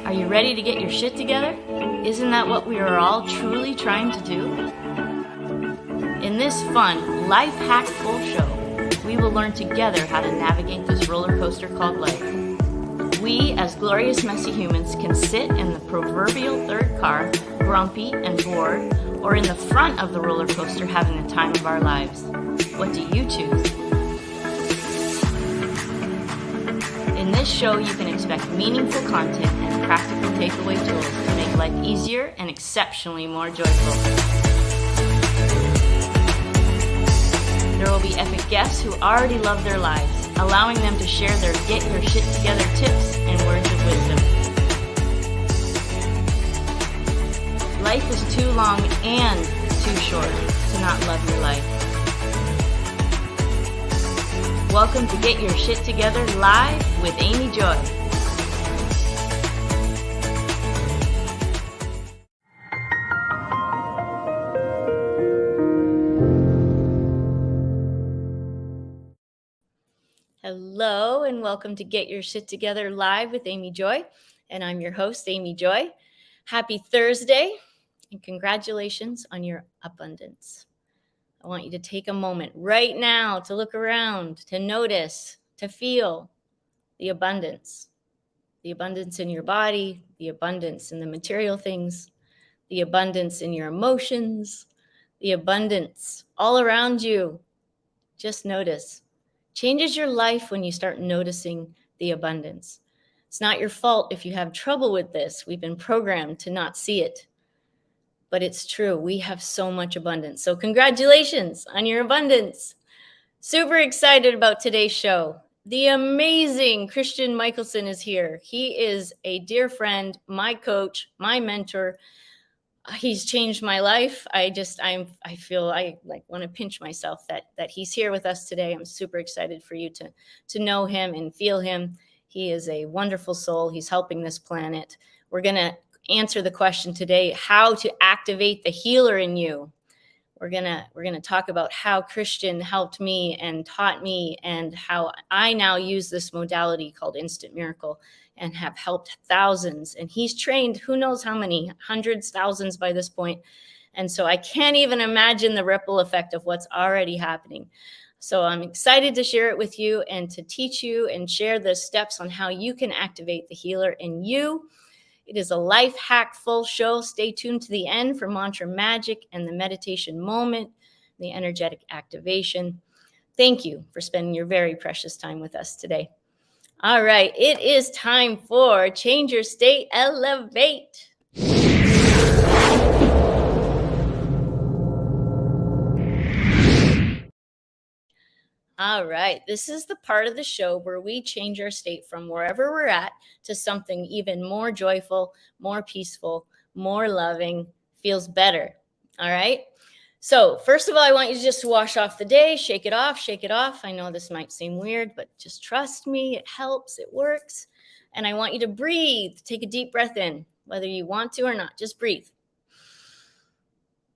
Are you ready to get your shit together? Isn't that what we are all truly trying to do? In this fun, life hack full show, we will learn together how to navigate this roller coaster called life. We, as glorious messy humans, can sit in the proverbial third car, grumpy and bored, or in the front of the roller coaster having the time of our lives. What do you choose? In this show, you can expect meaningful content and practical takeaway tools to make life easier and exceptionally more joyful. There will be epic guests who already love their lives, allowing them to share their get your shit together tips and words of wisdom. Life is too long and too short to not love your life. Welcome to Get Your Shit Together Live with Amy Joy. Hello and welcome to Get Your Shit Together Live with Amy Joy. And I'm your host, Amy Joy. Happy Thursday and congratulations on your abundance. I want you to take a moment right now to look around, to notice, to feel the abundance in your body, the abundance in the material things, the abundance in your emotions, the abundance all around you. Just notice. Changes your life when you start noticing the abundance. It's not your fault if you have trouble with this. We've been programmed to not see it. But it's true. We have so much abundance. So congratulations on your abundance. Super excited about today's show. The amazing Christian Mickelsen is here. He is a dear friend, my coach, my mentor. He's changed my life. I feel I want to pinch myself that he's here with us today. I'm super excited for you to know him and feel him. He is a wonderful soul. He's helping this planet. We're going to answer the question today, how to activate the healer in you. We're gonna talk about how Christian helped me and taught me and how I now use this modality called Instant Miracle and have helped thousands. And he's trained who knows how many, hundreds, thousands by this point. And so I can't even imagine the ripple effect of what's already happening. So I'm excited to share it with you and to teach you and share the steps on how you can activate the healer in you. It is a life hack full show. Stay tuned to the end for mantra magic and the meditation moment, the energetic activation. Thank you for spending your very precious time with us today. All right, it is time for Change Your State, Elevate. All right, this is the part of the show where we change our state from wherever we're at to something even more joyful, more peaceful, more loving, feels better. All right. So first of all, I want you to just wash off the day, shake it off, shake it off. I know this might seem weird, but just trust me. It helps. It works. And I want you to breathe. Take a deep breath in, whether you want to or not. Just breathe.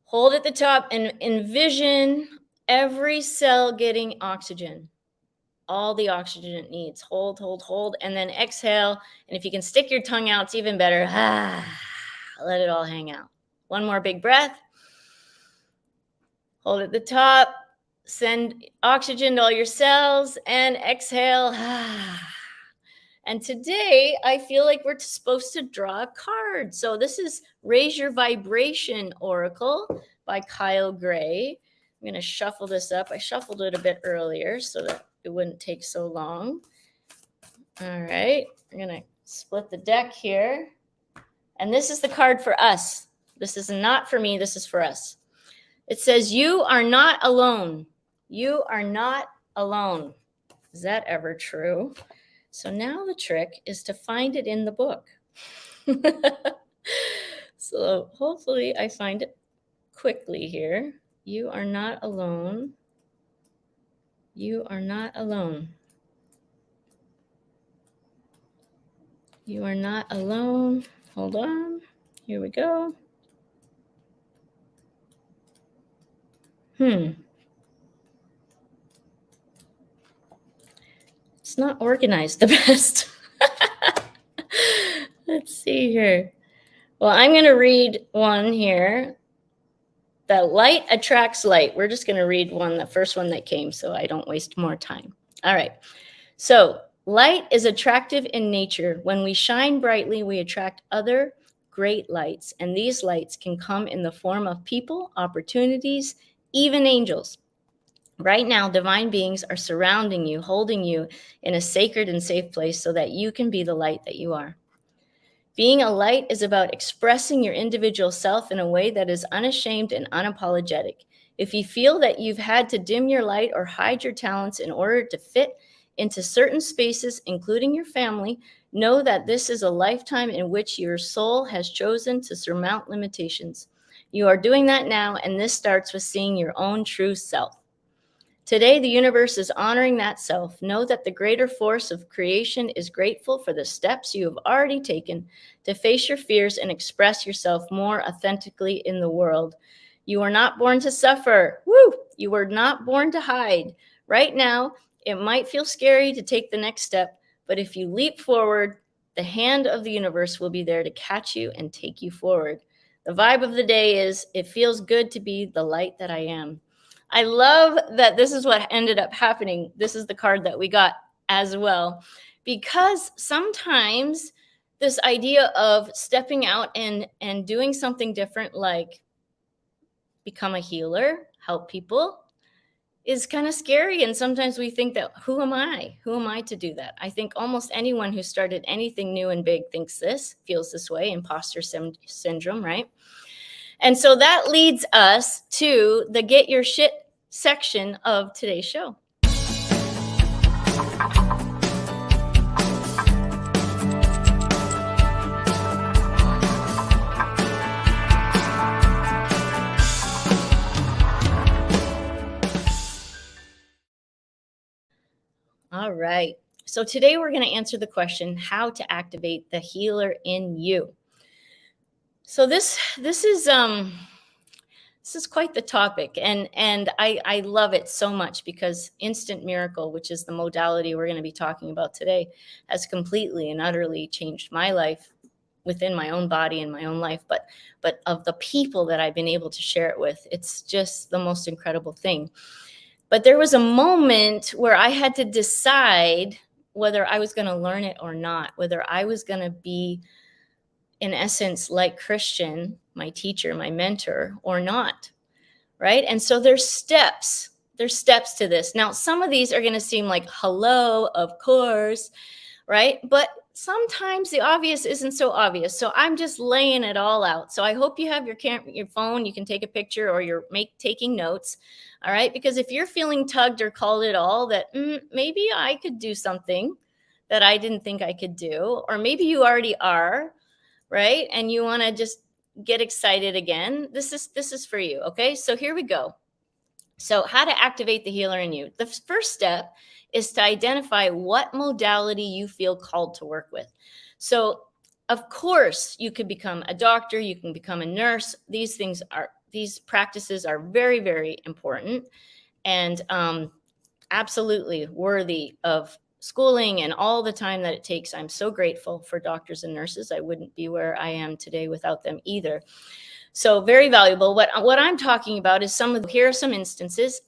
Hold at the top and envision every cell getting oxygen, all the oxygen it needs. Hold, hold, hold, and then exhale. And if you can stick your tongue out, it's even better. Let it all hang out. One more big breath. Hold at the top. Send oxygen to all your cells and exhale. And today I feel like we're supposed to draw a card. So this is Raise Your Vibration Oracle by Kyle Gray. I'm going to shuffle this up. I shuffled it a bit earlier so that it wouldn't take so long. All right. I'm going to split the deck here. And this is the card for us. This is not for me. This is for us. It says, you are not alone. You are not alone. Is that ever true? So now the trick is to find it in the book. So hopefully I find it quickly here. You are not alone. You are not alone. You are not alone. Hold on. Here we go. It's not organized the best. Let's see here. Well, I'm going to read one here. That light attracts light. We're just going to read one, the first one that came, so I don't waste more time. All right. So light is attractive in nature. When we shine brightly, we attract other great lights, and these lights can come in the form of people, opportunities, even angels. Right now, divine beings are surrounding you, holding you in a sacred and safe place so that you can be the light that you are. Being a light is about expressing your individual self in a way that is unashamed and unapologetic. If you feel that you've had to dim your light or hide your talents in order to fit into certain spaces, including your family, know that this is a lifetime in which your soul has chosen to surmount limitations. You are doing that now, and this starts with seeing your own true self. Today, the universe is honoring that self. Know that the greater force of creation is grateful for the steps you have already taken to face your fears and express yourself more authentically in the world. You are not born to suffer. Woo! You were not born to hide. Right now, it might feel scary to take the next step, but if you leap forward, the hand of the universe will be there to catch you and take you forward. The vibe of the day is, it feels good to be the light that I am. I love that this is what ended up happening. This is the card that we got as well, because sometimes this idea of stepping out and doing something different, like become a healer, help people, is kind of scary. And sometimes we think that, who am I? Who am I to do that? I think almost anyone who started anything new and big thinks this, feels this way, imposter syndrome, right? And so that leads us to the Get Your Shit section of today's show. All right. So today we're going to answer the question, how to activate the healer in you. So this is quite the topic, and I love it so much, because Instant Miracle, which is the modality we're going to be talking about today, has completely and utterly changed my life within my own body and my own life, but of the people that I've been able to share it with, it's just the most incredible thing. But there was a moment where I had to decide whether I was going to learn it or not, whether I was going to be, in essence, like Christian, my teacher, my mentor, or not, right? And so there's steps to this. Now, some of these are going to seem like, hello, of course, right? But sometimes the obvious isn't so obvious. So I'm just laying it all out. So I hope you have your phone, you can take a picture, or you're taking notes, all right? Because if you're feeling tugged or called at all that maybe I could do something that I didn't think I could do, or maybe you already are, right? And you want to just get excited again, this is for you, okay? So here we go. So how to activate the healer in you. The first step is to identify what modality you feel called to work with. So of course you could become a doctor, you can become a nurse. These these practices are very, very important, and absolutely worthy of schooling and all the time that it takes. I'm so grateful for doctors and nurses. I wouldn't be where I am today without them either. So very valuable. What I'm talking about is here are some instances,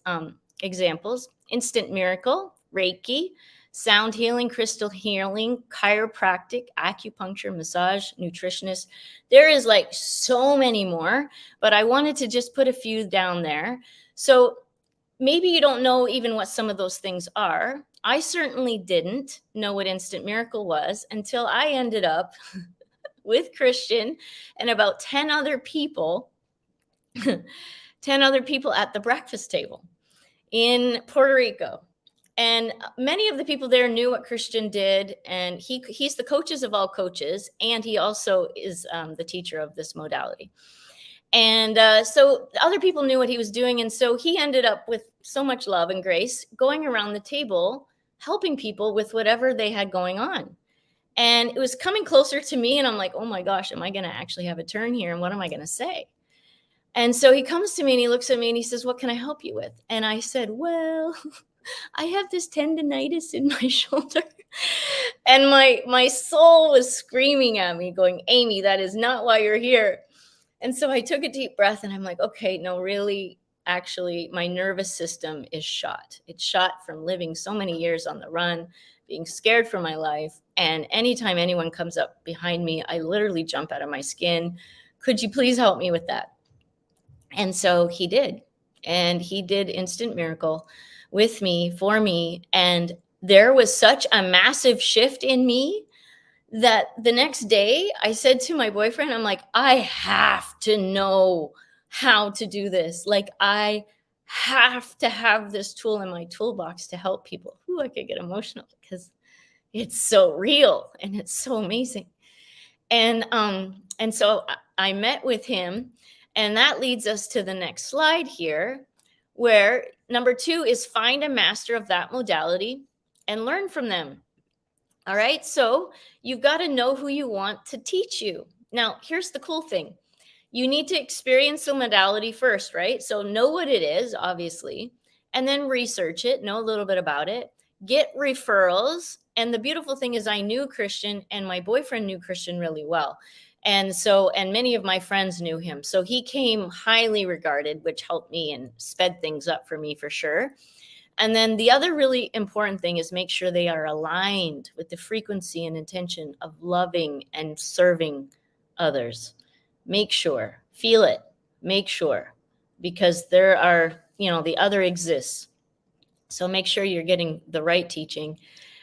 examples: instant miracle, Reiki, sound healing, crystal healing, chiropractic, acupuncture, massage, nutritionist. There is like so many more, but I wanted to just put a few down there. So maybe you don't know even what some of those things are. I certainly didn't know what instant miracle was until I ended up with Christian and about 10 other people, 10 other people at the breakfast table in Puerto Rico. And many of the people there knew what Christian did. And he's the coaches of all coaches. And he also is the teacher of this modality. And so other people knew what he was doing. And so he ended up with so much love and grace going around the table, helping people with whatever they had going on. And it was coming closer to me. And I'm like, oh my gosh, am I going to actually have a turn here? And what am I going to say? And so he comes to me and he looks at me and he says, what can I help you with? And I said, well, I have this tendonitis in my shoulder. And my soul was screaming at me, going, Amy, that is not why you're here. And so I took a deep breath and I'm like, okay, no, really, actually, my nervous system is shot. It's shot from living so many years on the run, being scared for my life. And anytime anyone comes up behind me, I literally jump out of my skin. Could you please help me with that? And so he did. And he did instant miracle with me, for me. And there was such a massive shift in me that the next day I said to my boyfriend, I'm like, I have to know how to do this. Like, I have to have this tool in my toolbox to help people. Ooh, I could get emotional because it's so real and it's so amazing. And so I met with him, and that leads us to the next slide here, where number 2 is find a master of that modality and learn from them. All right. So you've got to know who you want to teach you. Now, here's the cool thing. You need to experience the modality first, right? So know what it is, obviously, and then research it, know a little bit about it, get referrals. And the beautiful thing is I knew Christian, and my boyfriend knew Christian really well. And many of my friends knew him. So he came highly regarded, which helped me and sped things up for me for sure. And then the other really important thing is make sure they are aligned with the frequency and intention of loving and serving others. Make sure, feel it, make sure, because there are, the other exists. So make sure you're getting the right teaching,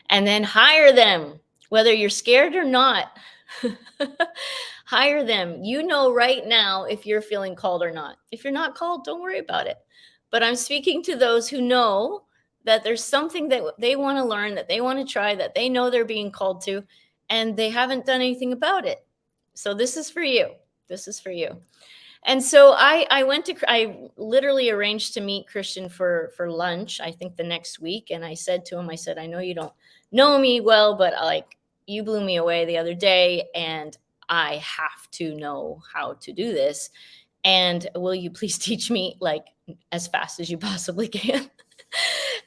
and then hire them, whether you're scared or not. Hire them. You know right now if you're feeling called or not. If you're not called, don't worry about it. But I'm speaking to those who know that there's something that they want to learn, that they want to try, that they know they're being called to, and they haven't done anything about it. So this is for you. This is for you. And so I literally arranged to meet Christian for lunch, I think the next week. And I said to him, I know you don't know me well, but you blew me away the other day, and I have to know how to do this. And will you please teach me as fast as you possibly can?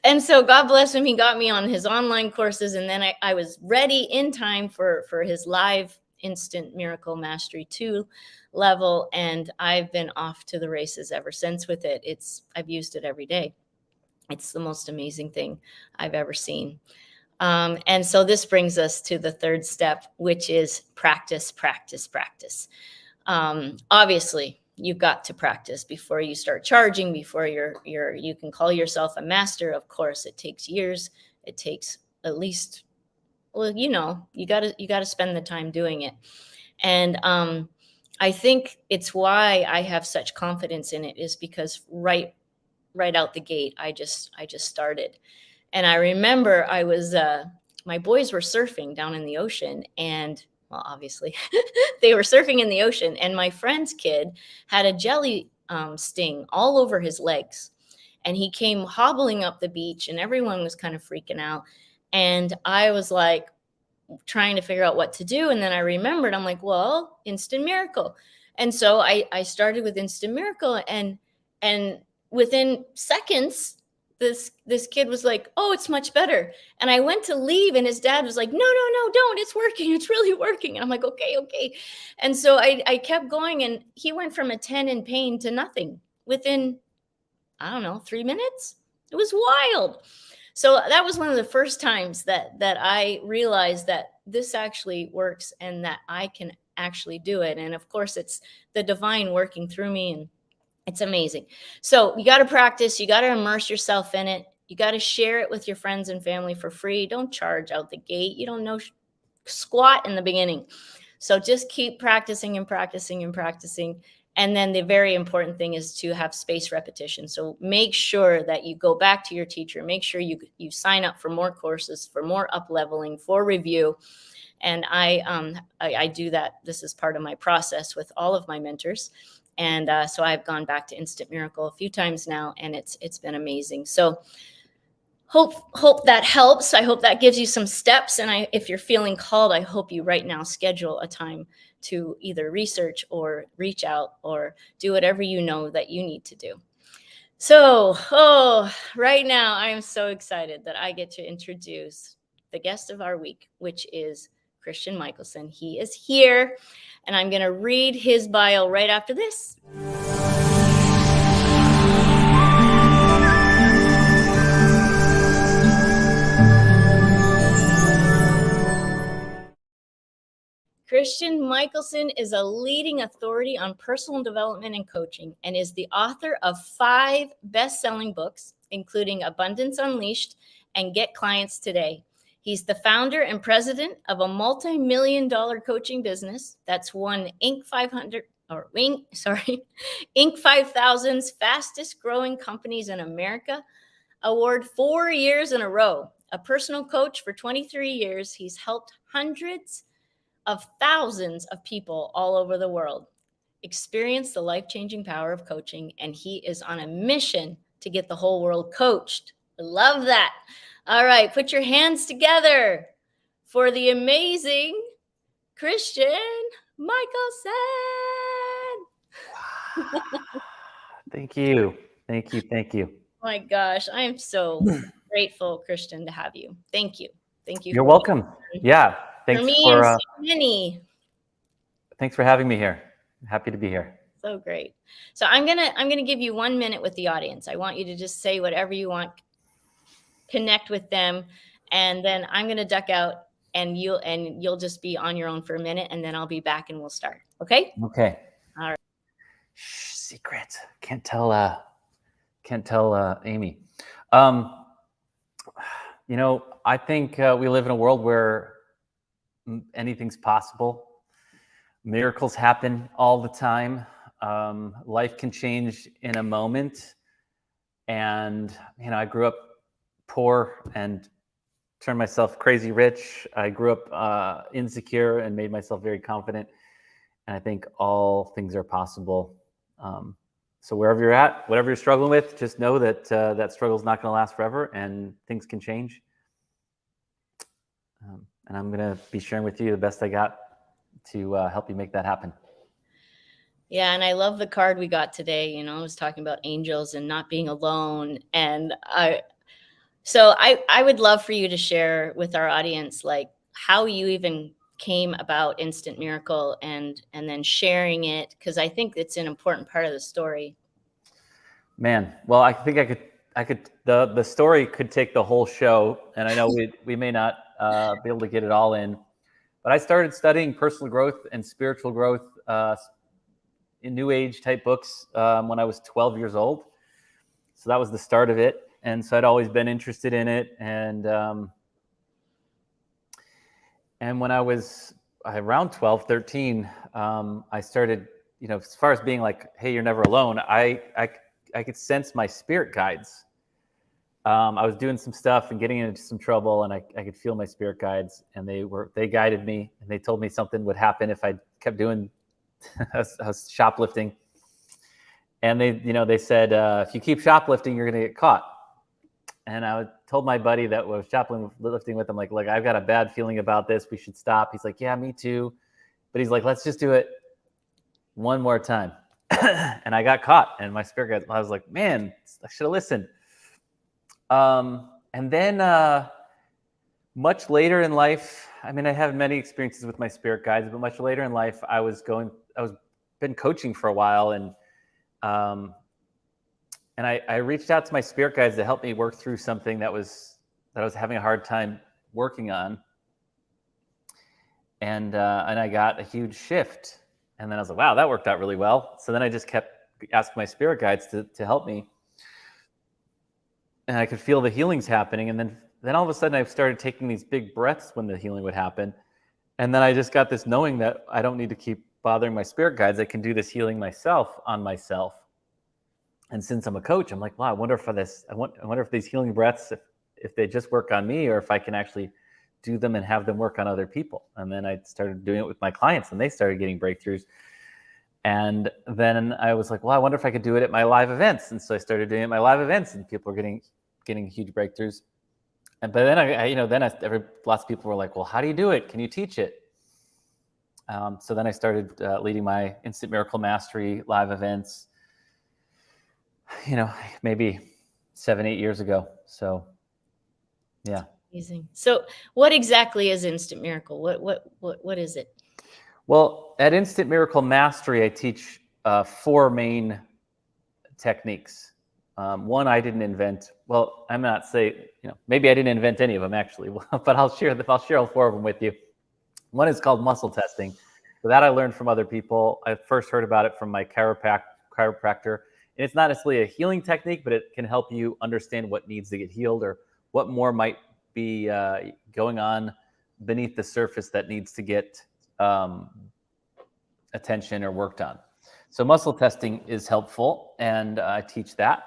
And so God bless him. He got me on his online courses. And then I was ready in time for his live Instant Miracle Mastery 2 level. And I've been off to the races ever since with it. I've used it every day. It's the most amazing thing I've ever seen. And so this brings us to the third step, which is practice, practice, practice. Obviously, you've got to practice before you start charging, before you can call yourself a master. Of course, it takes years. It takes at least, you got to spend the time doing it. And I think it's why I have such confidence in it, is because right out the gate, I just started. And I remember my boys were surfing down in the ocean, and well, obviously they were surfing in the ocean, and my friend's kid had a jelly sting all over his legs, and he came hobbling up the beach, and everyone was kind of freaking out. And I was trying to figure out what to do. And then I remembered, I'm like, well, instant miracle. And so I started with Instant Miracle, and within seconds, this kid was like, "Oh, it's much better." And I went to leave, and his dad was like, "No, no, no, don't. It's working. It's really working." And I'm like, "Okay, okay." And so I kept going, and he went from a 10 in pain to nothing within, I don't know, 3 minutes. It was wild. So that was one of the first times that I realized that this actually works and that I can actually do it. And of course, it's the divine working through me, and it's amazing. So you got to practice, you got to immerse yourself in it. You got to share it with your friends and family for free. Don't charge out the gate. You don't know squat in the beginning. So just keep practicing and practicing and practicing. And then the very important thing is to have spaced repetition. So make sure that you go back to your teacher. Make sure you sign up for more courses, for more up leveling, for review. And I do that. This is part of my process with all of my mentors. And so I've gone back to Instant Miracle a few times now, and it's been amazing. So hope that helps. I hope that gives you some steps. And if you're feeling called, I hope you right now schedule a time to either research or reach out or do whatever you know that you need to do. So, right now I am so excited that I get to introduce the guest of our week, which is Christian Mickelsen. He is here, and I'm going to read his bio right after this. Christian Mickelsen is a leading authority on personal development and coaching and is the author of 5 best-selling books, including Abundance Unleashed and Get Clients Today. He's the founder and president of a multi-million-dollar coaching business that's won Inc. 5000's fastest growing companies in America award 4 years in a row. A personal coach for 23 years, he's helped hundreds of thousands of people all over the world experience the life-changing power of coaching, and he is on a mission to get the whole world coached. I love that. All right, put your hands together for the amazing Christian Mickelsen. Wow. Thank you. Oh my gosh, I am so grateful, Christian, to have you. Thank you. You're welcome. Yeah. For me and so many. Thanks for having me here. Happy to be here. So great. So I'm gonna give you 1 minute with the audience. I want you to just say whatever you want, connect with them, and then I'm gonna duck out, and you'll just be on your own for a minute, and then I'll be back and we'll start. Okay? Okay. All right. Shh, secret. Can't tell Amy. I think we live in a world where anything's possible. Miracles happen all the time. Life can change in a moment. And, I grew up poor and turned myself crazy rich. I grew up insecure and made myself very confident. And I think all things are possible. So wherever you're at, whatever you're struggling with, just know that that struggle is not going to last forever, and things can change. And I'm going to be sharing with you the best I got to help you make that happen. Yeah, and I love the card we got today. I was talking about angels and not being alone. And I would love for you to share with our audience, like, how you even came about Instant Miracle and then sharing it, because I think it's an important part of the story. Man, well, I think I could the story could take the whole show, and I know we may not be able to get it all in, but I started studying personal growth and spiritual growth in New Age type books when I was 12 years old. So that was the start of it. And so I'd always been interested in it. And when I was around 12, 13, I started, as far as being like, hey, you're never alone, I could sense my spirit guides. I was doing some stuff and getting into some trouble, and I could feel my spirit guides, and they guided me, and they told me something would happen if I kept doing I was shoplifting. And they said, if you keep shoplifting, you're going to get caught. And I told my buddy that was shoplifting with him, like, look, I've got a bad feeling about this. We should stop. He's like, yeah, me too. But he's like, let's just do it. one more time. And I got caught, and my spirit guide, I was like, man, I should have listened. And then much later in life, I mean, I have many experiences with my spirit guides, but much later in life, I was been coaching for a while, and I reached out to my spirit guides to help me work through something that I was having a hard time working on. And I got a huge shift. And then I was like, wow, that worked out really well. So then I just kept asking my spirit guides to help me. And I could feel the healings happening. And then all of a sudden I started taking these big breaths when the healing would happen. And then I just got this knowing that I don't need to keep bothering my spirit guides. I can do this healing myself on myself. And since I'm a coach, I'm like, wow, I wonder if these healing breaths, if they just work on me, or if I can actually do them and have them work on other people. And then I started doing it with my clients, and they started getting breakthroughs. And then I was like, well, I wonder if I could do it at my live events. And so I started doing it at my live events, and people were getting huge breakthroughs. But then lots of people were like, well, how do you do it? Can you teach it? So then I started leading my Instant Miracle Mastery live events, maybe 7-8 years ago. So, yeah. Amazing. So what exactly is Instant Miracle? What is it? Well, at Instant Miracle Mastery, I teach 4 main techniques. One I didn't invent. Well, I'm not saying, maybe I didn't invent any of them actually, but I'll share all 4 of them with you. One is called muscle testing. So that I learned from other people. I first heard about it from my chiropractor. And it's not necessarily a healing technique, but it can help you understand what needs to get healed, or what more might be going on beneath the surface that needs to get attention or worked on. So muscle testing is helpful, and I teach that.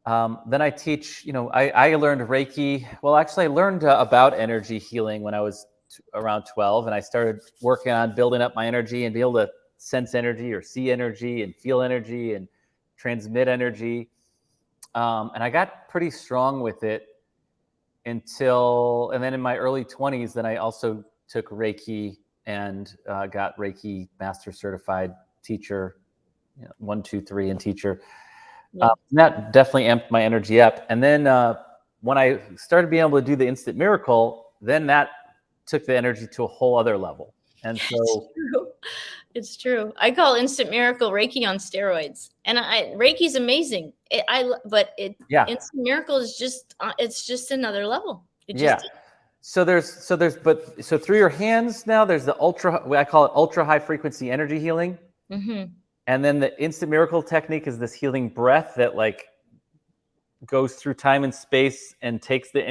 Then I teach, I learned Reiki. Well, actually, I learned about energy healing when I was around 12, and I started working on building up my energy and be able to sense energy, or see energy, and feel energy, and transmit energy. And I got pretty strong with it and then in my early 20s, then I also took Reiki and got Reiki Master Certified Teacher, 1, 2, 3, and teacher. Yeah. That definitely amped my energy up. And then when I started being able to do the Instant Miracle, then that took the energy to a whole other level. And so it's true. I call Instant Miracle Reiki on steroids, and Reiki's amazing. Instant Miracle is just another level. So through your hands now, there's the I call it ultra high frequency energy healing. Mm-hmm. And then the Instant Miracle technique is this healing breath that goes through time and space and takes the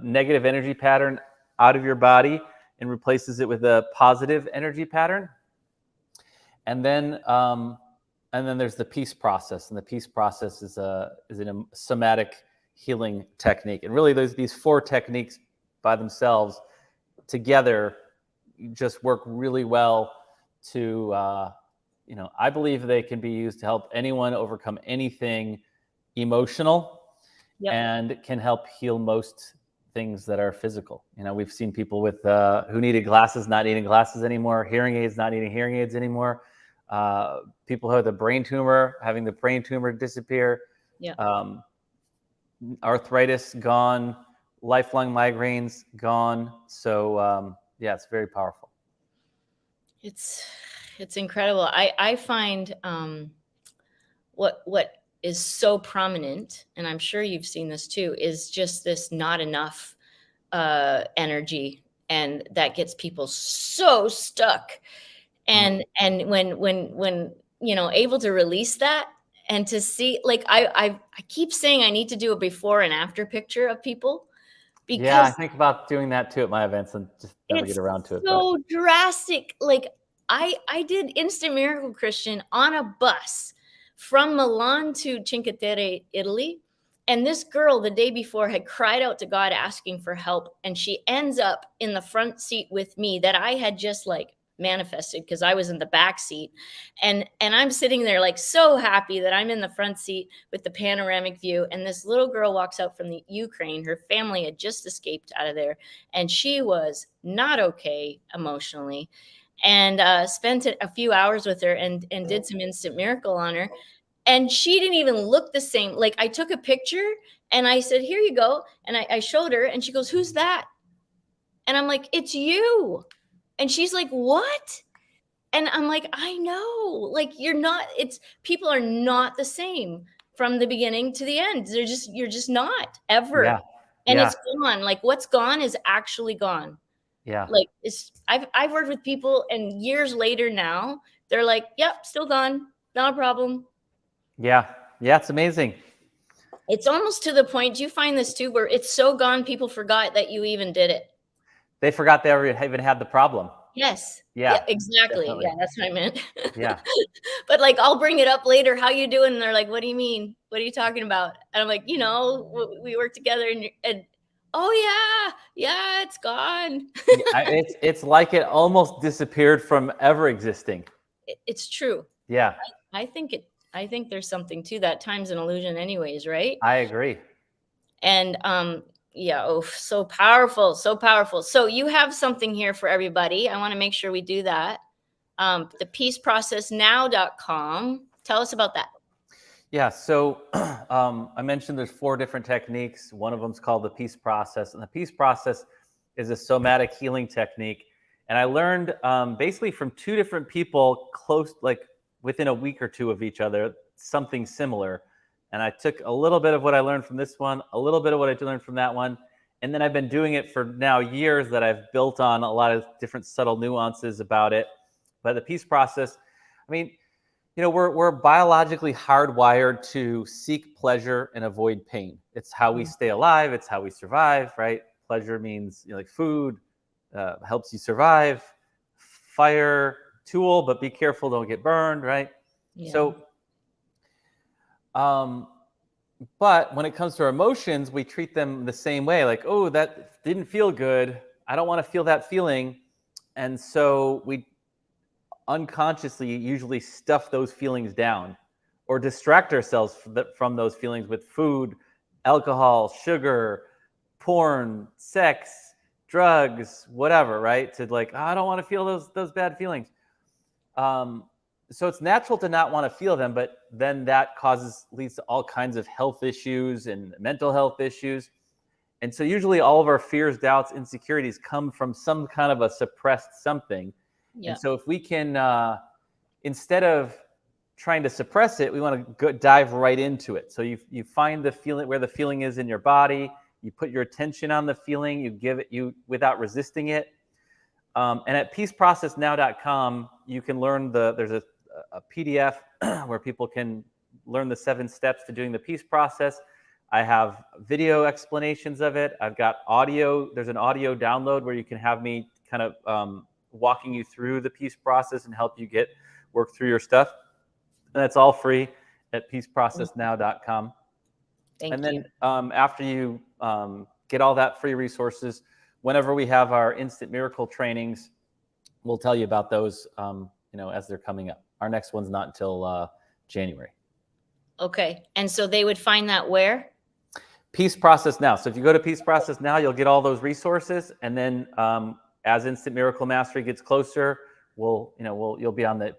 negative energy pattern out of your body and replaces it with a positive energy pattern. And then there's the peace process, and the peace process is a somatic healing technique. And really, these 4 techniques by themselves together just work really well to, I believe they can be used to help anyone overcome anything emotional. Yep. And can help heal most things that are physical. We've seen people with who needed glasses not needing glasses anymore, hearing aids not needing hearing aids anymore, people who have the brain tumor having the brain tumor disappear. Yeah. Arthritis gone, lifelong migraines gone. So it's very powerful. It's incredible. I find what is so prominent, and I'm sure you've seen this too, is just this not enough energy, and that gets people so stuck. And when able to release that, and to see, I keep saying I need to do a before and after picture of people, because I think about doing that too at my events and just never get around to it. So drastic. I did Instant Miracle, Christian, on a bus from Milan to Cinque Terre, Italy. And this girl the day before had cried out to God asking for help. And she ends up in the front seat with me that I had just manifested, because I was in the back seat. And I'm sitting there so happy that I'm in the front seat with the panoramic view. And this little girl walks out from the Ukraine. Her family had just escaped out of there, and she was not okay emotionally. and spent a few hours with her and did some instant miracle on her. And she didn't even look the same. Like, I took a picture and I said, here you go. And I showed her and she goes, who's that? And I'm like, it's you. And she's like, what? And I'm like, I know, like, people are not the same from the beginning to the end. You're just not ever. Yeah. And Yeah. it's gone. Like, what's gone is actually gone. Yeah. Like, I've worked with people and years later now, they're like, yep, still gone. Not a problem. Yeah. Yeah. It's amazing. It's almost to the point, do you find this too, where it's so gone, people forgot that you even did it? They forgot they ever even had the problem. Yes. Yeah, Yeah, exactly. definitely. Yeah, that's what I meant. Yeah. But, like, I'll bring it up later, "How you doing?" And they're like, "What do you mean? What are you talking about?" And I'm like, we work together and "Oh, yeah, it's gone." It's like it almost disappeared from ever existing. It's true. Yeah, I think there's something to that. Time's an illusion anyways, right? I agree. And, yeah, oh, so powerful, so powerful. So you have something here for everybody. I wanna make sure we do that. The peaceprocessnow.com. Tell us about that. Yeah, so I mentioned there's 4 different techniques. One of them is called the peace process, and the peace process is a somatic healing technique. And I learned basically from 2 different people close, like within a week or 2 of each other, something similar. And I took a little bit of what I learned from this one, a little bit of what I learned from that one, and then I've been doing it for now years that I've built on a lot of different subtle nuances about it. But the peace process, I mean, we're biologically hardwired to seek pleasure and avoid pain. It's how we stay alive. It's how we survive, right? Pleasure means like food, helps you survive. Fire, tool, but be careful, don't get burned, right? Yeah. So, but when it comes to our emotions, we treat them the same way. Like, oh, that didn't feel good. I don't want to feel that feeling. And so we unconsciously usually stuff those feelings down or distract ourselves from those feelings with food, alcohol, sugar, porn, sex, drugs, whatever, right? To like, oh, I don't want to feel those bad feelings. So it's natural to not want to feel them, but then that leads to all kinds of health issues and mental health issues. And so usually all of our fears, doubts, insecurities come from some kind of a suppressed something. Yeah. And so if we can, instead of trying to suppress it, we want to dive right into it. So you find the feeling, where the feeling is in your body, you put your attention on the feeling, you give it without resisting it. And at peaceprocessnow.com, you can learn there's a PDF where people can learn the 7 steps to doing the peace process. I have video explanations of it. I've got audio. There's an audio download where you can have me kind of walking you through the peace process and help you work through your stuff. And that's all free at peaceprocessnow.com. Thank you. Then after you get all that free resources, whenever we have our instant miracle trainings, we'll tell you about those, as they're coming up. Our next one's not until January. Okay. And so they would find that where? Peace Process Now. So if you go to Peace Process Now, you'll get all those resources. And then as Instant Miracle Mastery gets closer, you'll be on the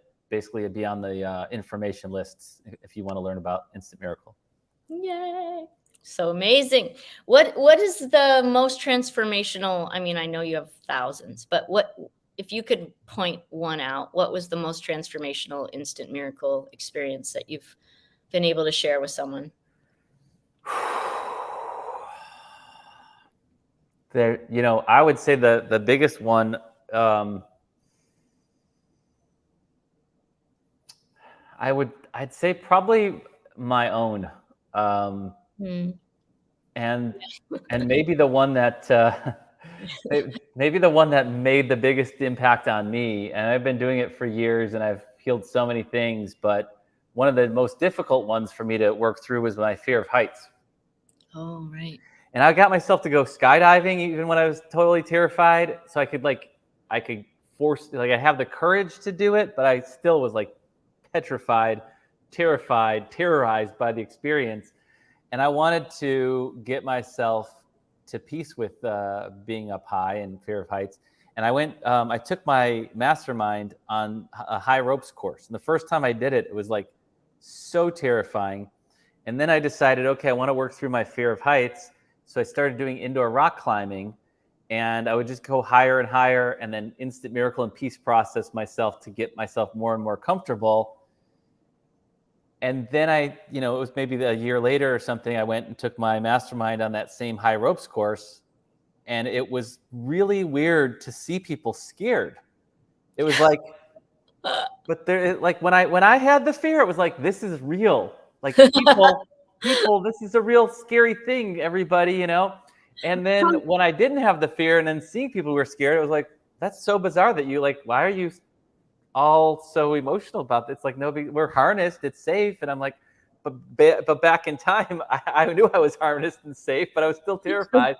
information lists if you want to learn about Instant Miracle. Yay. So amazing. What is the most transformational? I mean, I know you have thousands, but if you could point one out, what was the most transformational instant miracle experience that you've been able to share with someone? There, I would say the biggest one, I'd say probably my own, and maybe the one that maybe the one that made the biggest impact on me. And I've been doing it for years, and I've healed so many things. But one of the most difficult ones for me to work through was my fear of heights. Oh, right. And I got myself to go skydiving even when I was totally terrified. So I could I have the courage to do it, but I still was like petrified, terrified, terrorized by the experience. And I wanted to get myself to peace with being up high and fear of heights. And I took my mastermind on a high ropes course. And the first time I did it, it was like so terrifying. And then I decided, okay, I want to work through my fear of heights. So I started doing indoor rock climbing, and I would just go higher and higher, and then instant miracle and peace process myself to get myself more and more comfortable. And then it was maybe a year later or something, I went and took my mastermind on that same high ropes course. And it was really weird to see people scared. It was like, but there, like when I had the fear, it was like, this is real. Like people, this is a real scary thing, everybody, And then when I didn't have the fear, and then seeing people who were scared, it was like, that's so bizarre that why are you all so emotional about this? Like, nobody, we're harnessed, it's safe. And I'm like, but back in time, I knew I was harnessed and safe, but I was still terrified.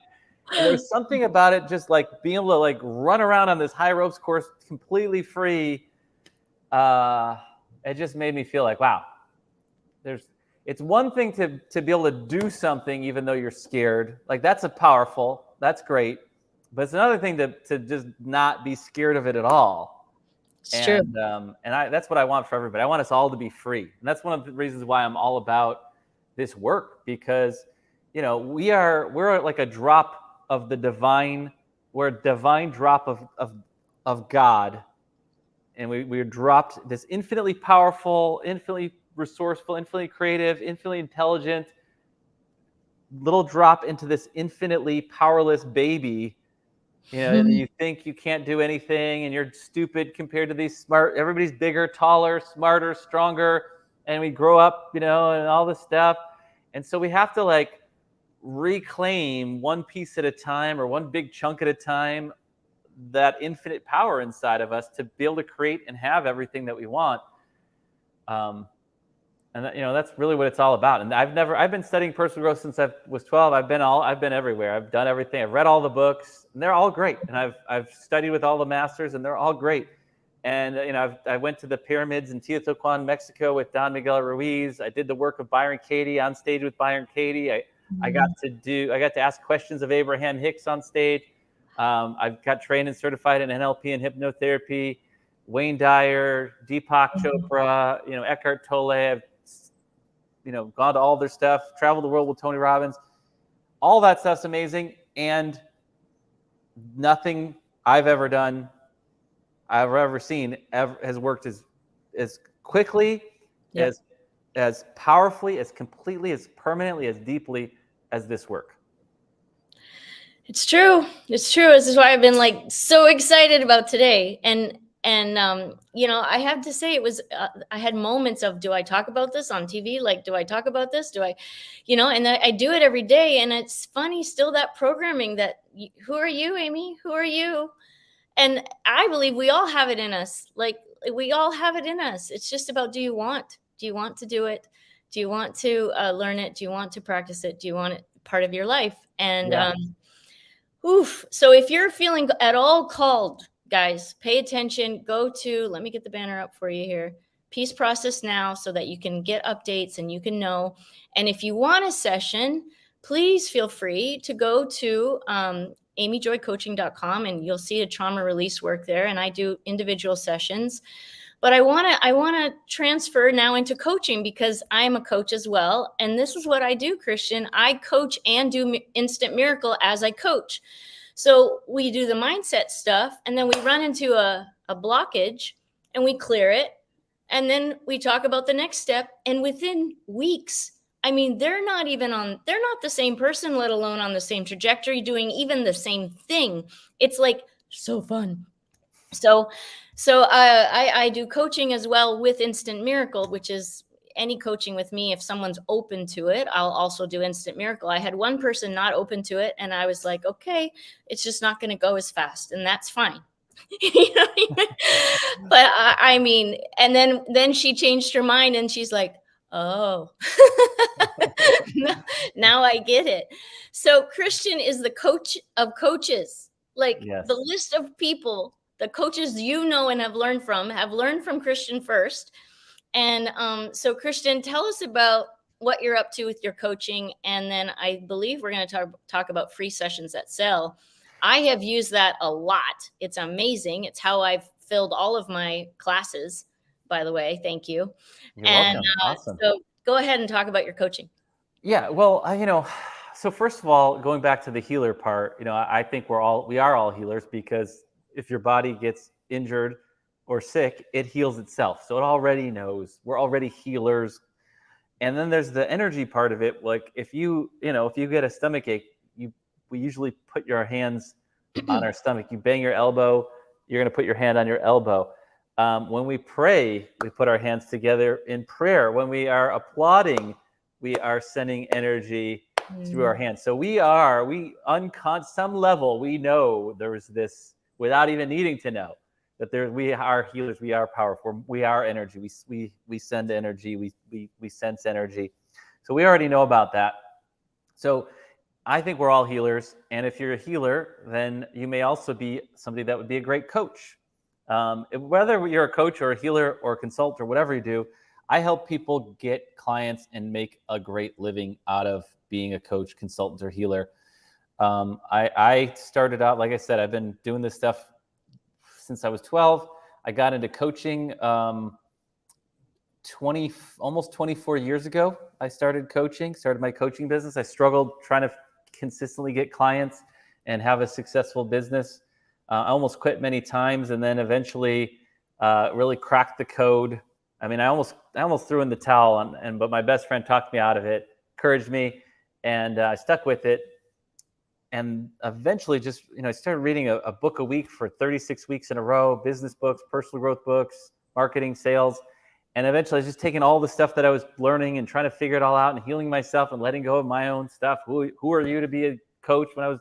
And there's something about it, just like being able to like run around on this high ropes course completely free. It just made me feel like, wow, it's one thing to be able to do something even though you're scared. Like that's great. But it's another thing to just not be scared of it at all. It's true. That's what I want for everybody. I want us all to be free. And that's one of the reasons why I'm all about this work, because, we're like a drop of the divine. We're a divine drop of God. And we're dropped this infinitely powerful, infinitely resourceful, infinitely creative, infinitely intelligent little drop into this infinitely powerless baby. And you think you can't do anything, and you're stupid compared to these smart. Everybody's bigger, taller, smarter, stronger, and we grow up, and all this stuff. And so we have to like reclaim one piece at a time, or one big chunk at a time, that infinite power inside of us to be able to create and have everything that we want. And that's really what it's all about. And I've been studying personal growth since I was 12. I've been everywhere. I've done everything. I've read all the books, and they're all great. And I've studied with all the masters, and they're all great. And I went to the pyramids in Teotihuacan, Mexico, with Don Miguel Ruiz. I did the work of Byron Katie on stage with Byron Katie. I got to ask questions of Abraham Hicks on stage. I've got trained and certified in NLP and hypnotherapy. Wayne Dyer, Deepak Chopra, Eckhart Tolle. I've gone to all their stuff, traveled the world with Tony Robbins. All that stuff's amazing, and nothing I've ever done, I've ever seen, has worked as quickly, yep, as powerfully, as completely, as permanently, as deeply as this work. It's true. It's true. This is why I've been like so excited about today. And I have to say, it was, I had moments of, do I talk about this on TV? Like, do I talk about this? Do I, and I do it every day. And it's funny still, that programming that, who are you, Amy? Who are you? And I believe we all have it in us. Like, we all have it in us. It's just about, do you want to do it? Do you want to learn it? Do you want to practice it? Do you want it part of your life? And, yeah. So if you're feeling at all called, guys, pay attention. Go to, let me get the banner up for you here, Peace Process Now, so that you can get updates and you can know. And if you want a session, please feel free to go to amyjoycoaching.com, and you'll see a trauma release work there. And I do individual sessions. But I want to transfer now into coaching, because I am a coach as well. And this is what I do, Christian. I coach and do instant miracle as I coach. So we do the mindset stuff, and then we run into a blockage, and we clear it. And then we talk about the next step. And within weeks, I mean, they're not the same person, let alone on the same trajectory, doing even the same thing. It's like so fun. So I do coaching as well with Instant Miracle, which is any coaching with me. If someone's open to it, I'll also do Instant Miracle. I had one person not open to it, and I was like, okay, it's just not going to go as fast, and that's fine. But I mean, and then she changed her mind, and she's like, oh, now I get it. So Christian is the coach of coaches. Like, yes, the list of people, the coaches and have learned from Christian first. And so Christian, tell us about what you're up to with your coaching. And then I believe we're going to talk about free sessions that sell. I have used that a lot. It's amazing. It's how I've filled all of my classes, by the way. Thank you. You're And welcome. Awesome. so go ahead and talk about your coaching. Yeah, well, so first of all, going back to the healer part, I think we are all healers, because if your body gets injured or sick, it heals itself. So it already knows we're already healers. And then there's the energy part of it. Like if you get a stomach ache, we usually put your hands on our stomach. You bang your elbow, you're going to put your hand on your elbow. When we pray, we put our hands together in prayer. When we are applauding, we are sending energy through our hands. So some level, we know there's this, without even needing to know, that we are healers, we are powerful, we are energy, we send energy, we sense energy. So we already know about that. So I think we're all healers. And if you're a healer, then you may also be somebody that would be a great coach. Whether you're a coach or a healer or a consultant or whatever you do, I help people get clients and make a great living out of being a coach, consultant, or healer. I started out, like I said, I've been doing this stuff since I was 12. I got into coaching almost 24 years ago. I started my coaching business. I struggled trying to consistently get clients and have a successful business. I almost quit many times, and then eventually really cracked the code. I mean, I almost threw in the towel, but my best friend talked me out of it, encouraged me, and I stuck with it. And eventually I started reading a book a week for 36 weeks in a row, business books, personal growth books, marketing, sales. And eventually I was just taking all the stuff that I was learning and trying to figure it all out and healing myself and letting go of my own stuff. Who are you to be a coach when I was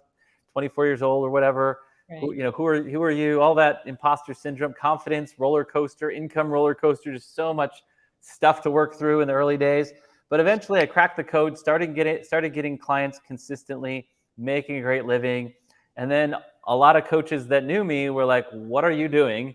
24 years old or whatever? Right. Who are you? All that imposter syndrome, confidence, roller coaster, income roller coaster, just so much stuff to work through in the early days. But eventually I cracked the code, started getting clients consistently, making a great living. And then a lot of coaches that knew me were like, what are you doing?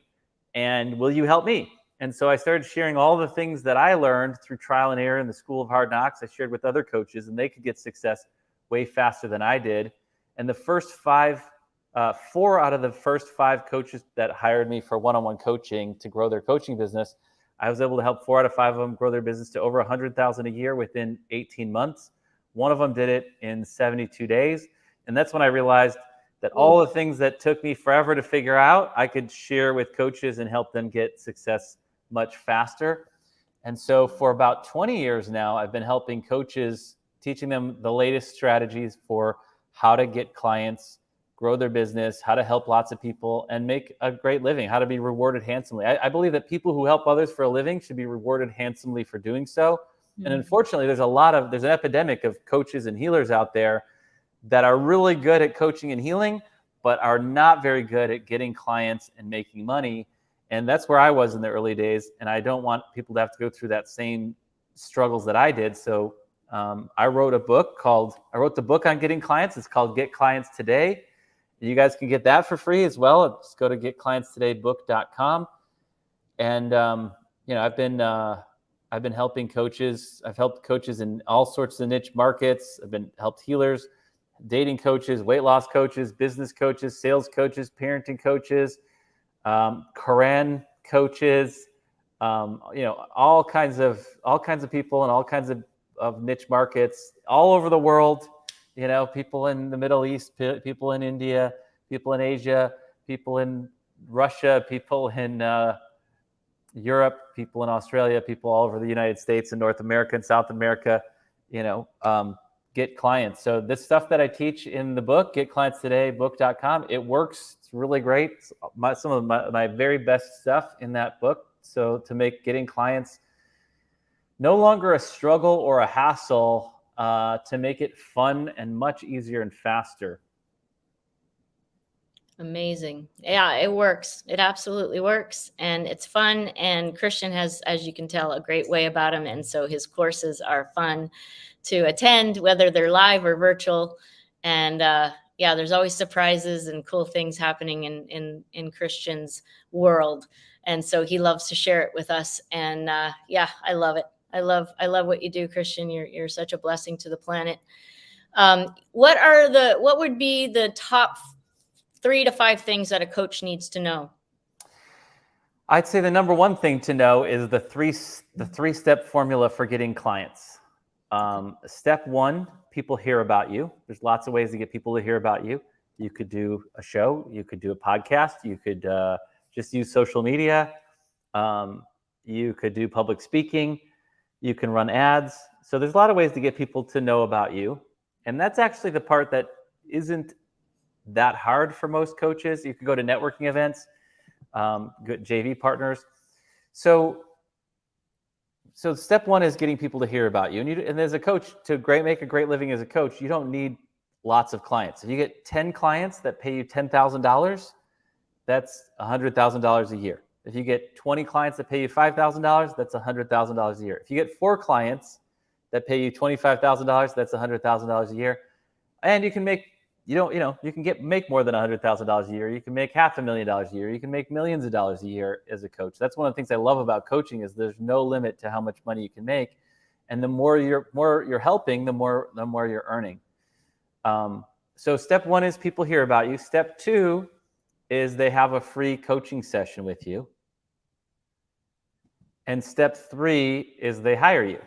And will you help me? And so I started sharing all the things that I learned through trial and error in the School of Hard Knocks. I shared with other coaches, and they could get success way faster than I did. And the first four out of the first five coaches that hired me for one-on-one coaching to grow their coaching business, I was able to help 4 out of 5 of them grow their business to over $100,000 a year within 18 months. One of them did it in 72 days. And that's when I realized that all the things that took me forever to figure out, I could share with coaches and help them get success much faster. And so for about 20 years now, I've been helping coaches, teaching them the latest strategies for how to get clients, grow their business, how to help lots of people, and make a great living, how to be rewarded handsomely. I believe that people who help others for a living should be rewarded handsomely for doing so. And unfortunately, there's an epidemic of coaches and healers out there that are really good at coaching and healing, but are not very good at getting clients and making money. And that's where I was in the early days. And I don't want people to have to go through that same struggles that I did. So I wrote the book on getting clients. It's called Get Clients Today. You guys can get that for free as well. Just go to getclientstodaybook.com. And I've been helping coaches. I've helped coaches in all sorts of niche markets. I've been helped healers, dating coaches, weight loss coaches, business coaches, sales coaches, parenting coaches, Quran coaches, all kinds of people in all kinds of niche markets all over the world. People in the Middle East, people in India, people in Asia, people in Russia, people in Europe, people in Australia, people all over the United States and North America and South America, get clients. So this stuff that I teach in the book, getclientstodaybook.com, it works. It's really great. Some of my very best stuff in that book. So to make getting clients no longer a struggle or a hassle, to make it fun and much easier and faster. Amazing. Yeah, it works. It absolutely works. And it's fun. And Christian has, as you can tell, a great way about him. And so his courses are fun to attend, whether they're live or virtual. And there's always surprises and cool things happening in Christian's world. And so he loves to share it with us. And I love it. I love what you do, Christian. You're such a blessing to the planet. What would be the top 3 to 5 things that a coach needs to know? I'd say the number one thing to know is the three-step formula for getting clients. Step one, people hear about you. There's lots of ways to get people to hear about you. You could do a show, you could do a podcast, you could just use social media, you could do public speaking, you can run ads. So there's a lot of ways to get people to know about you. And that's actually the part that isn't that hard for most coaches. You can go to networking events, good JV partners. So step one is getting people to hear about you. And as a coach, to make a great living as a coach, you don't need lots of clients. If you get 10 clients that pay you $10,000, that's $100,000 a year. If you get 20 clients that pay you $5,000, that's $100,000 a year. If you get 4 clients that pay you $25,000, that's $100,000 a year. And you can make make more than $100,000 a year. You can make $500,000 a year. You can make millions of dollars a year as a coach. That's one of the things I love about coaching is there's no limit to how much money you can make. And the more you're helping, the more you're earning. So step one is people hear about you. Step two is they have a free coaching session with you. And step three is they hire you.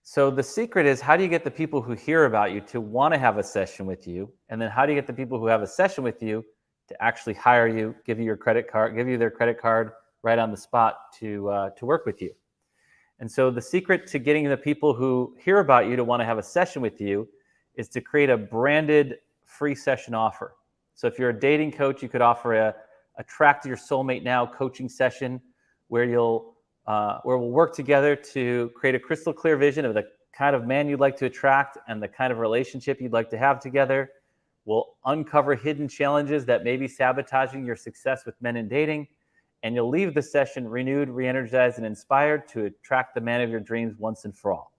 So the secret is, how do you get the people who hear about you to want to have a session with you? And then how do you get the people who have a session with you to actually hire you, give you their credit card right on the spot to work with you? And so the secret to getting the people who hear about you to want to have a session with you is to create a branded free session offer. So if you're a dating coach, you could offer a Attract Your Soulmate Now coaching session where we'll work together to create a crystal clear vision of the kind of man you'd like to attract and the kind of relationship you'd like to have together. We'll uncover hidden challenges that may be sabotaging your success with men in dating, and you'll leave the session renewed, re-energized, and inspired to attract the man of your dreams once and for all.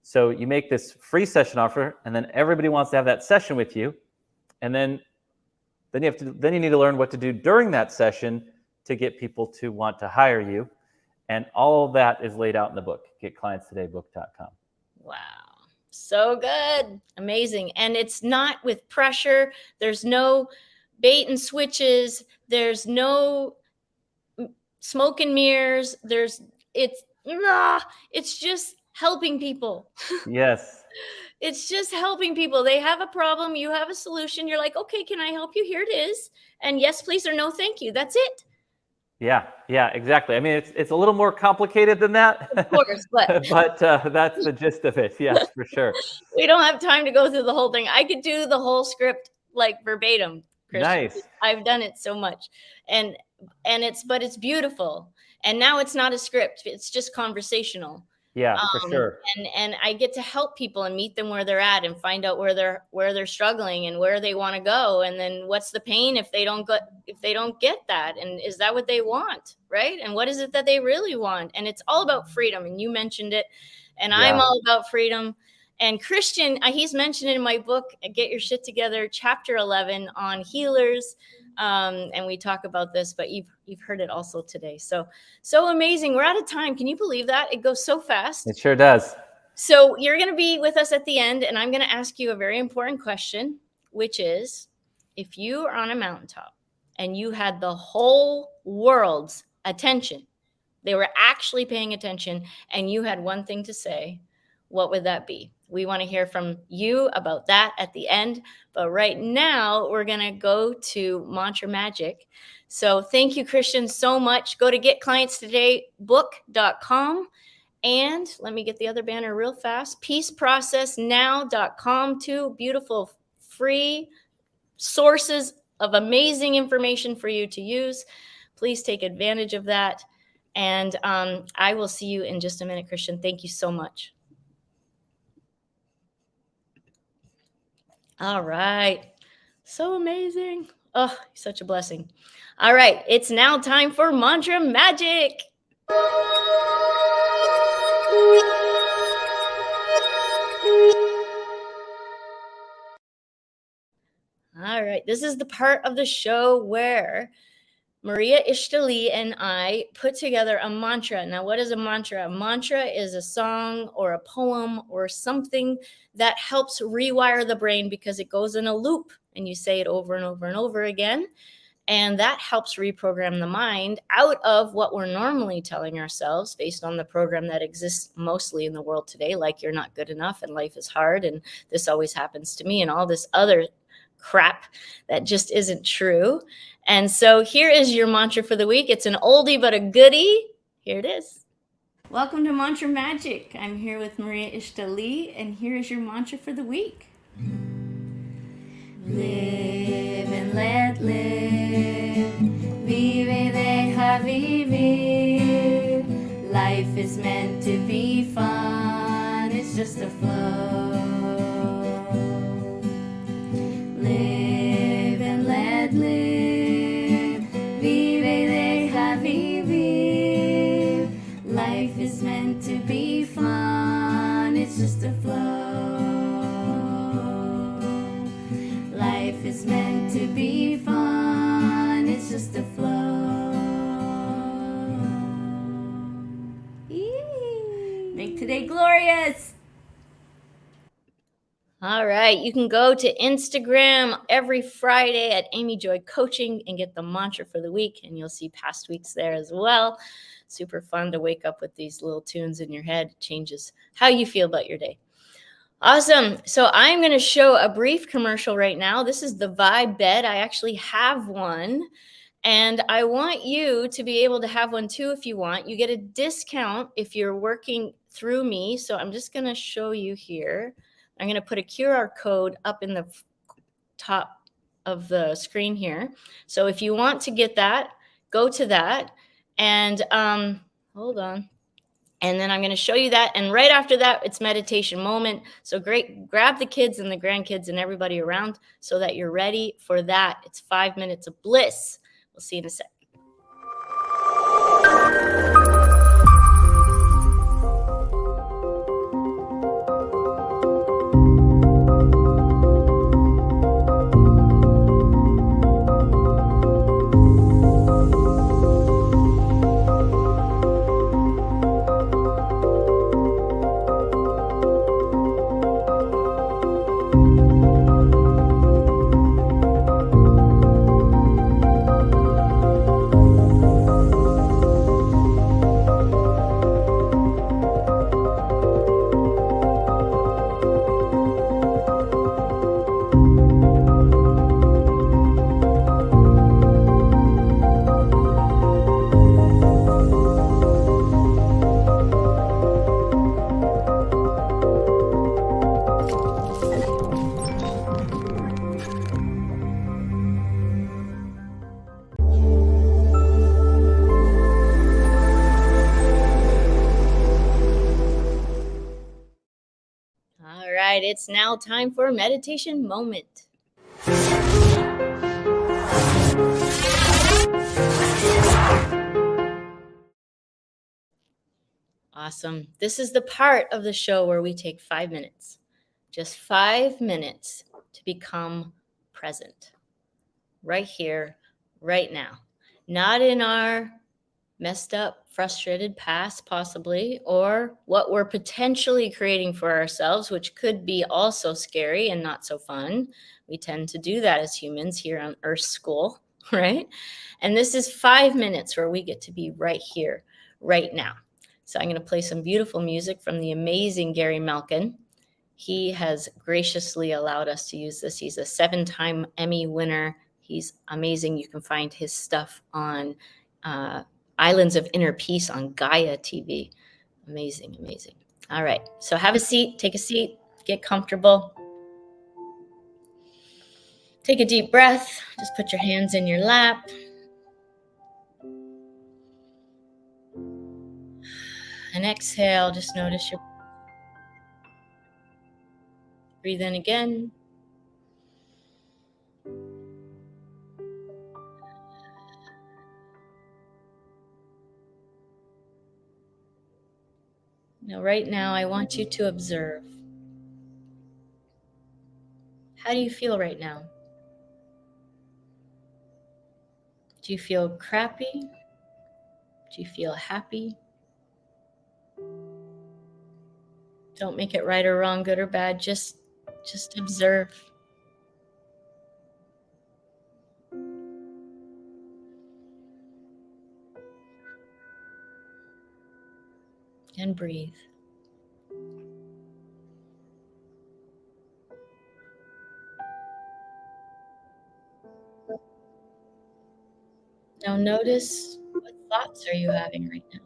So you make this free session offer, and then everybody wants to have that session with you, and then you need to learn what to do during that session to get people to want to hire you. And all of that is laid out in the book, getclientstodaybook.com. Wow. So good. Amazing. And it's not with pressure. There's no bait and switches. There's no smoke and mirrors. It's just helping people. Yes. It's just helping people. They have a problem. You have a solution. You're like, okay, can I help you? Here it is. And yes, please, or no, thank you. That's it. Yeah, exactly. I mean, it's a little more complicated than that. Of course, but that's the gist of it. Yes, for sure. We don't have time to go through the whole thing. I could do the whole script like verbatim, Christian. Nice. I've done it so much, and it's beautiful. And now it's not a script; it's just conversational. Yeah, for sure. And I get to help people and meet them where they're at and find out where they're struggling and where they want to go. And then what's the pain if they don't get that? And is that what they want? Right. And what is it that they really want? And it's all about freedom. And you mentioned it, and yeah. I'm all about freedom. And Christian, he's mentioned in my book, Get Your Shit Together, chapter 11 on healers. And we talk about this, but you've heard it also today. So amazing. We're out of time. Can you believe that? It goes so fast. It sure does. So you're going to be with us at the end, and I'm going to ask you a very important question, which is, if you are on a mountaintop and you had the whole world's attention, they were actually paying attention, and you had one thing to say, what would that be? We want to hear from you about that at the end. But right now, we're going to go to Mantra Magic. So thank you, Christian, so much. Go to getclientstodaybook.com. And let me get the other banner real fast. peaceprocessnow.com. 2 beautiful free sources of amazing information for you to use. Please take advantage of that. And I will see you in just a minute, Christian. Thank you so much. All right. So amazing. Oh, such a blessing. All right. It's now time for Mantra Magic. All right. This is the part of the show where Maria Ishtali and I put together a mantra. Now, what is a mantra? A mantra is a song or a poem or something that helps rewire the brain because it goes in a loop and you say it over and over and over again. And that helps reprogram the mind out of what we're normally telling ourselves based on the program that exists mostly in the world today, like you're not good enough and life is hard and this always happens to me and all this other crap that just isn't true. And so here is your mantra for the week. It's an oldie but a goodie. Here it is. Welcome to Mantra Magic. I'm here with Maria Ishtali, and here is your mantra for the week. Live and let live. Vive, deja vivir. Life is meant to be fun. It's just a flow. Live and let live. Vive, deja vivir. Life is meant to be fun. It's just a flow. Life is meant to be fun. It's just a flow. Yee. Make today glorious. All right, you can go to Instagram every Friday at Amy Joy Coaching and get the mantra for the week, and you'll see past weeks there as well. Super fun to wake up with these little tunes in your head. It changes how you feel about your day. Awesome. So I'm going to show a brief commercial right now. This is the Vibe bed. I actually have one, and I want you to be able to have one too if you want. You get a discount if you're working through me. So I'm just going to show you here. I'm going to put a QR code up in the top of the screen here. So if you want to get that, go to that. And hold on. And then I'm going to show you that. And right after that, it's meditation moment. So great, grab the kids and the grandkids and everybody around so that you're ready for that. It's 5 minutes of bliss. We'll see you in a sec. All right, it's now time for a meditation moment. Awesome. This is the part of the show where we take 5 minutes, just 5 minutes to become present right here, right now. Not in our messed up, frustrated past, possibly, or what we're potentially creating for ourselves, which could be also scary and not so fun. We tend to do that as humans here on Earth School, right? And this is 5 minutes where we get to be right here, right now. So I'm going to play some beautiful music from the amazing Gary Malkin. He has graciously allowed us to use this. He's a 7-time Emmy winner. He's amazing. You can find his stuff on Islands of Inner Peace on Gaia TV. Amazing, amazing. All right. So have a seat, take a seat, get comfortable. Take a deep breath. Just put your hands in your lap. And exhale, just notice your breathe in again. Now, right now, I want you to observe. How do you feel right now? Do you feel crappy? Do you feel happy? Don't make it right or wrong, good or bad. Just observe. And breathe. Now notice, what thoughts are you having right now?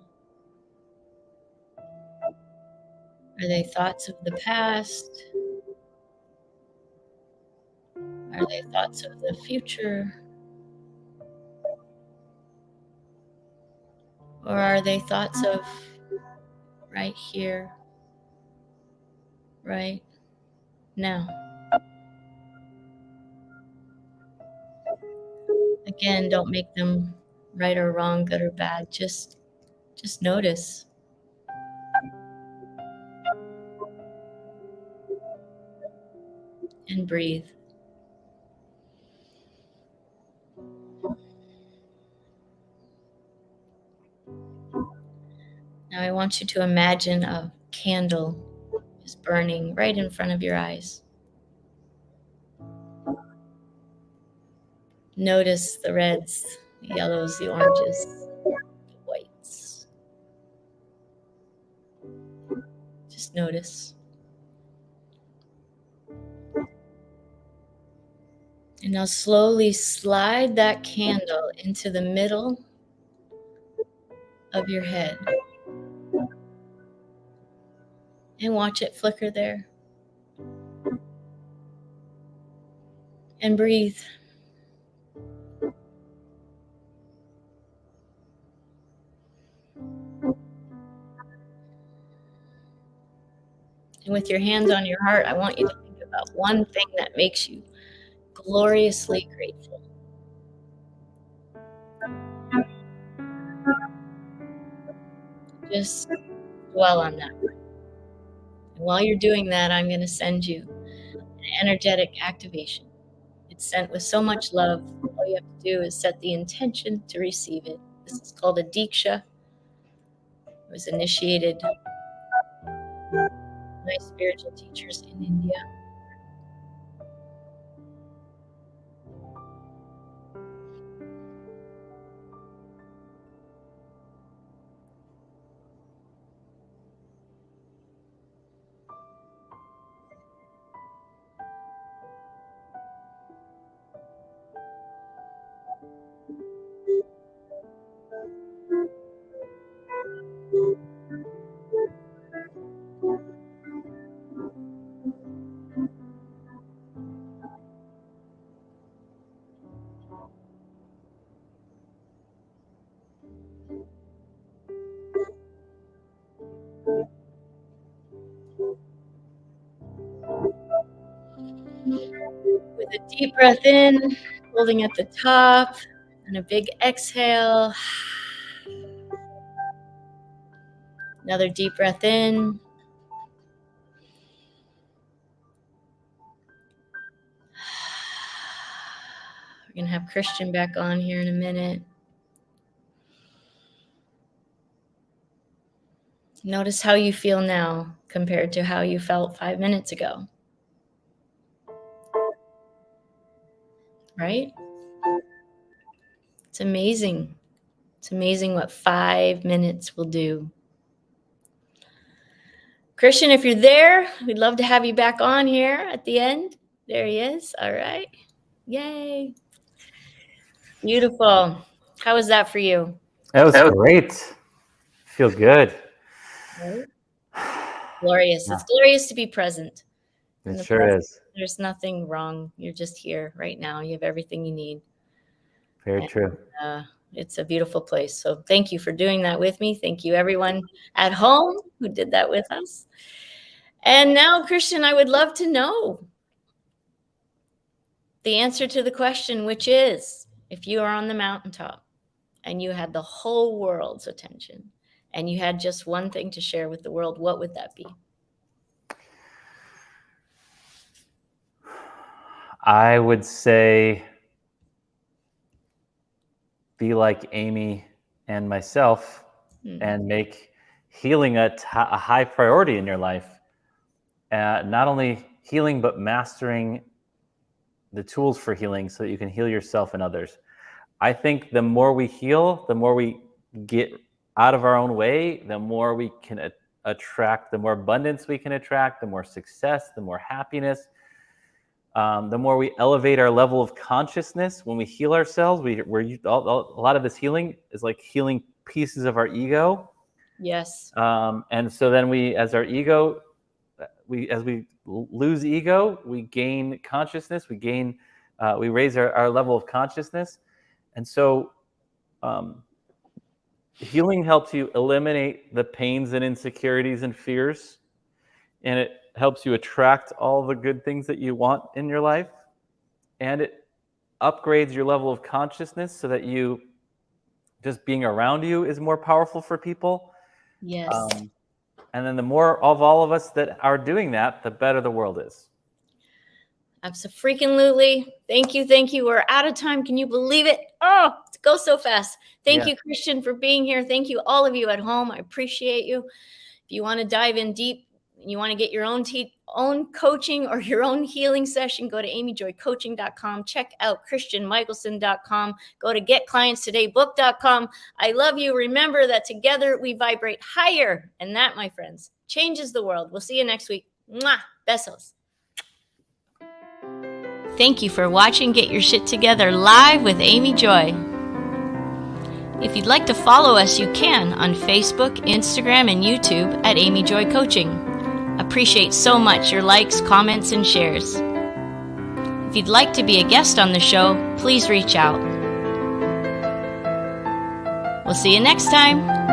Are they thoughts of the past? Are they thoughts of the future? Or are they thoughts of right here, right now? Again, don't make them right or wrong, good or bad. Just notice. And breathe. Now I want you to imagine a candle is burning right in front of your eyes. Notice the reds, the yellows, the oranges, the whites. Just notice. And now slowly slide that candle into the middle of your head. And watch it flicker there. And breathe. And with your hands on your heart, I want you to think about one thing that makes you gloriously grateful. Just dwell on that. And while you're doing that, I'm going to send you an energetic activation. It's sent with so much love. All you have to do is set the intention to receive it. This is called a Diksha. It was initiated by my spiritual teachers in India. With a deep breath in, holding at the top, and a big exhale. Another deep breath in. We're going to have Christian back on here in a minute. Notice how you feel now compared to how you felt 5 minutes ago. Right? It's amazing. It's amazing what 5 minutes will do. Christian, if you're there, we'd love to have you back on here at the end. There he is. All right. Yay. Beautiful. How was that for you? That was great. Feel good. Right? Glorious. It's glorious to be present. It sure is. There's nothing wrong. You're just here right now. You have everything you need. Very true. It's a beautiful place. So thank you for doing that with me. Thank you, everyone at home who did that with us. And now, Christian, I would love to know the answer to the question, which is, if you are on the mountaintop and you had the whole world's attention and you had just one thing to share with the world, what would that be? I would say be like Amy and myself and make healing a high priority in your life. Not only healing, but mastering the tools for healing so that you can heal yourself and others. I think the more we heal, the more we get out of our own way, the more we can attract, the more abundance we can attract, the more success, the more happiness, the more we elevate our level of consciousness. When we heal ourselves, a lot of this healing is like healing pieces of our ego. Yes. And so then as we lose ego, we gain consciousness, we raise our level of consciousness. And so healing helps you eliminate the pains and insecurities and fears, and it helps you attract all the good things that you want in your life, and it upgrades your level of consciousness so that just being around you is more powerful for people. Yes. And then the more of all of us that are doing that, the better the world is. Absolutely. Thank you. We're out of time. Can you believe it? Oh, it goes so fast. Thank you, Christian, for being here. Thank you, all of you at home. I appreciate you. If you want to dive in deep, you want to get your own coaching or your own healing session, go to amyjoycoaching.com. Check out christianmickelsen.com. Go to getclientstodaybook.com. I love you. Remember that together we vibrate higher. And that, my friends, changes the world. We'll see you next week. Mwah! Besos. Thank you for watching Get Your Shit Together live with Amy Joy. If you'd like to follow us, you can on Facebook, Instagram, and YouTube at Amy Joy Coaching. Appreciate so much your likes, comments, and shares. If you'd like to be a guest on the show, please reach out. We'll see you next time.